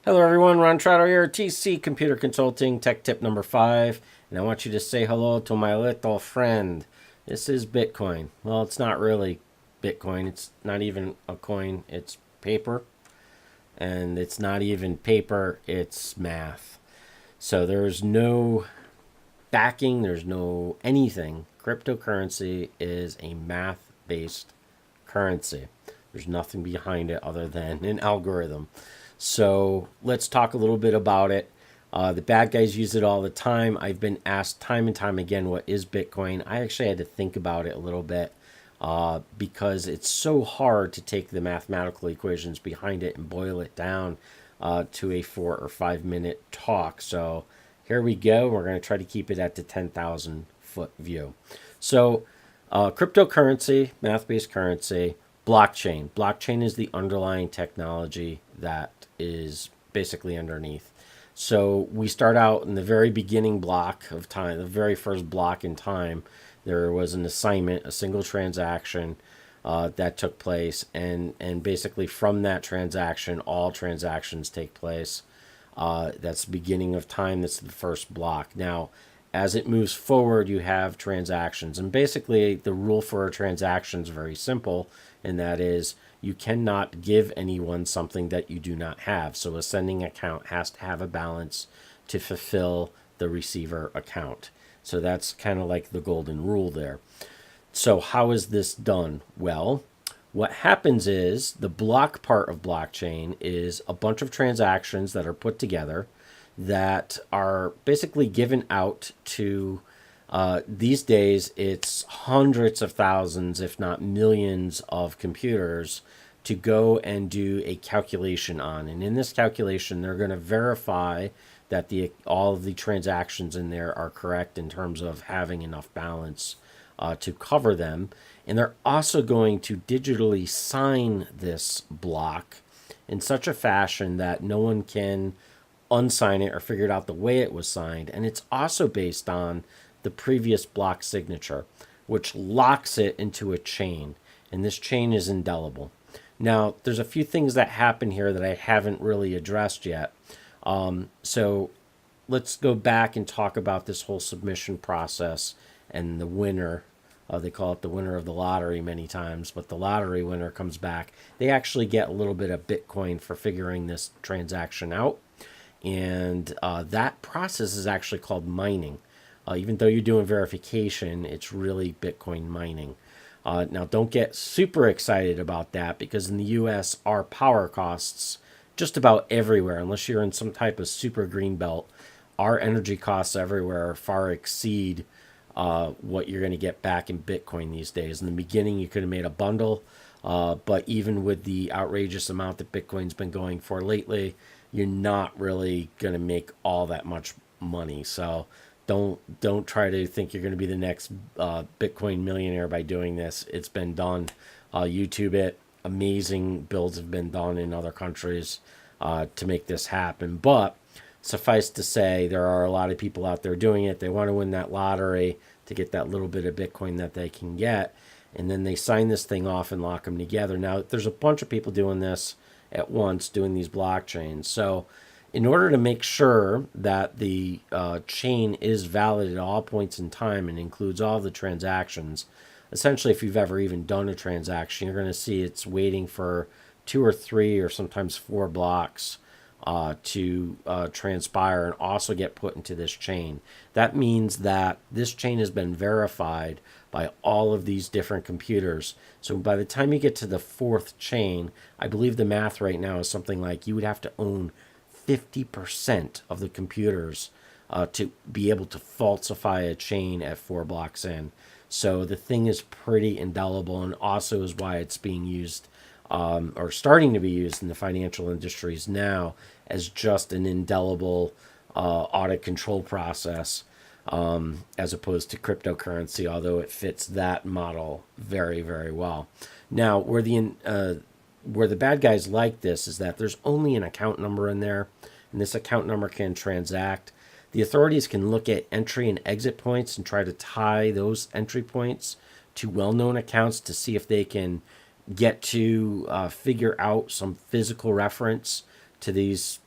Hello everyone, Ron Trotter here, TC Computer Consulting, tech tip number 5, and I want you to say hello to my little friend. This is Bitcoin. Well, it's not really Bitcoin, it's not even a coin, it's paper, and it's not even paper, it's math. So there's no backing, there's no anything. Cryptocurrency is a math-based currency. There's nothing behind it other than an algorithm. So let's talk a little bit about it. The bad guys use it all the time. I've been asked time and time again, what is Bitcoin? I actually had to think about it a little bit because it's so hard to take the mathematical equations behind it and boil it down to a 4 or 5 minute talk. So here we go. We're going to try to keep it at the 10,000 foot view. So cryptocurrency, math-based currency, blockchain. Blockchain is the underlying technology that is basically underneath. So we start out in the very beginning block of time, the very first block in time. There was an assignment, a single transaction that took place, and basically from that transaction, all transactions take place. That's the beginning of time. That's the first block. Now, as it moves forward, you have transactions. And basically, the rule for a transaction is very simple, and that is you cannot give anyone something that you do not have. So a sending account has to have a balance to fulfill the receiver account. So that's kind of like the golden rule there. So how is this done? Well, what happens is the block part of blockchain is a bunch of transactions that are put together that are basically given out to these days it's hundreds of thousands, if not millions, of computers to go and do a calculation on. And in this calculation, they're going to verify that all of the transactions in there are correct in terms of having enough balance to cover them. And they're also going to digitally sign this block in such a fashion that no one can unsign it or figure out the way it was signed. And it's also based on the previous block signature, which locks it into a chain. And this chain is indelible. Now, there's a few things that happen here that I haven't really addressed yet. So let's go back and talk about this whole submission process and the winner. They call it the winner of the lottery many times, but the lottery winner comes back. They actually get a little bit of Bitcoin for figuring this transaction out. And that process is actually called mining. Even though you're doing verification, it's really Bitcoin mining. Now, don't get super excited about that because in the US, our power costs just about everywhere, unless you're in some type of super green belt, our energy costs everywhere far exceed what you're going to get back in Bitcoin these days. In the beginning, you could have made a bundle, but even with the outrageous amount that Bitcoin's been going for lately, you're not really going to make all that much money. So don't try to think you're going to be the next Bitcoin millionaire by doing this. It's been done. YouTube it. Amazing builds have been done in other countries to make this happen. But suffice to say, there are a lot of people out there doing it. They want to win that lottery to get that little bit of Bitcoin that they can get. And then they sign this thing off and lock them together. Now, there's a bunch of people doing this at once, doing these blockchains. So in order to make sure that the chain is valid at all points in time and includes all the transactions, essentially, if you've ever even done a transaction, you're going to see it's waiting for 2 or 3 or sometimes 4 blocks to transpire and also get put into this chain. That means that this chain has been verified by all of these different computers. So by the time you get to the 4th chain, I believe the math right now is something like you would have to own 50% of the computers to be able to falsify a chain at 4 blocks in. So the thing is pretty indelible, and also is why it's being used or starting to be used in the financial industries now as just an indelible audit control process as opposed to cryptocurrency, although it fits that model very, very well. Now, where the bad guys like this is that there's only an account number in there, and this account number can transact. The authorities can look at entry and exit points and try to tie those entry points to well-known accounts to see if they can get to figure out some physical reference to these,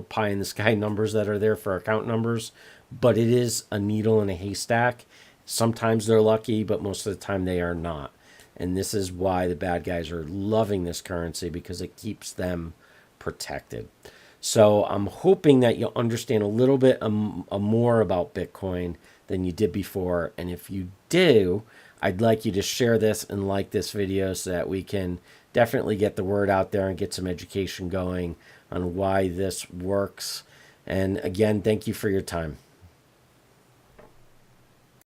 pie in the sky numbers that are there for account numbers, but it is a needle in a haystack. Sometimes they're lucky, but most of the time they are not. And this is why the bad guys are loving this currency, because it keeps them protected. So I'm hoping that you'll understand a little bit more about Bitcoin than you did before. And if you do, I'd like you to share this and like this video so that we can definitely get the word out there and get some education going on why this works. And again, thank you for your time.